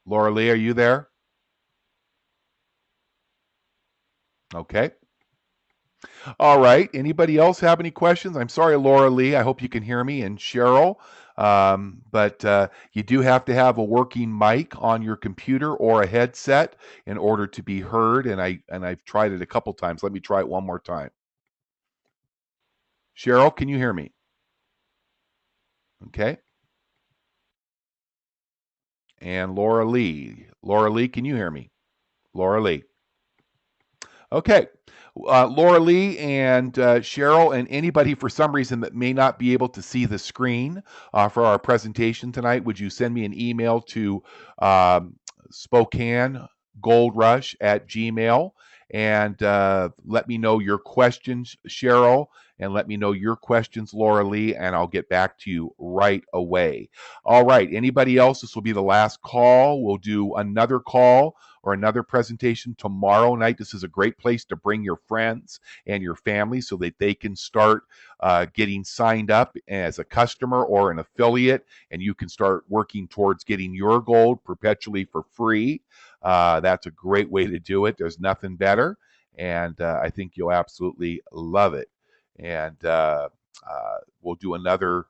Speaker 1: Laura Lee, are you there? Okay. All right. Anybody else have any questions? I'm sorry, Laura Lee. I hope you can hear me, and Cheryl. But you do have to have a working mic on your computer or a headset in order to be heard. And I've tried it a couple times. Let me try it one more time. Cheryl, can you hear me? Okay. And Laura Lee. Laura Lee, can you hear me? Laura Lee. Okay. Laura Lee and Cheryl and anybody for some reason that may not be able to see the screen for our presentation tonight, would you send me an email to Spokane Gold Rush at Gmail and let me know your questions, Cheryl, and let me know your questions, Laura Lee, and I'll get back to you right away. All right. Anybody else? This will be the last call. We'll do another call or another presentation tomorrow night. This is a great place to bring your friends and your family so that they can start getting signed up as a customer or an affiliate, and you can start working towards getting your gold perpetually for free. That's a great way to do it. There's nothing better, and I think you'll absolutely love it. And we'll do another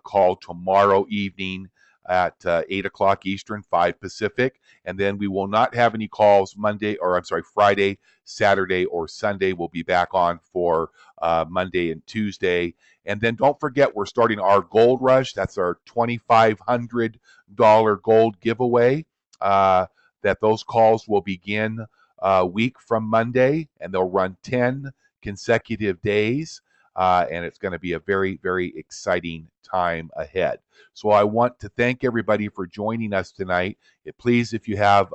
Speaker 1: call tomorrow evening at 8 o'clock Eastern, 5 Pacific. And then we will not have any calls Friday, Saturday, or Sunday. We'll be back on for Monday and Tuesday. And then don't forget, we're starting our Gold Rush. That's our $2,500 gold giveaway. That those calls will begin a week from Monday, and they'll run 10 consecutive days. And it's going to be a very, very exciting time ahead. So I want to thank everybody for joining us tonight. Please, if you have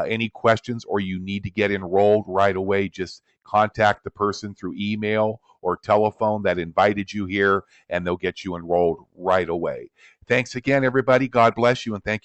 Speaker 1: any questions or you need to get enrolled right away, just contact the person through email or telephone that invited you here, and they'll get you enrolled right away. Thanks again, everybody. God bless you, and thank you.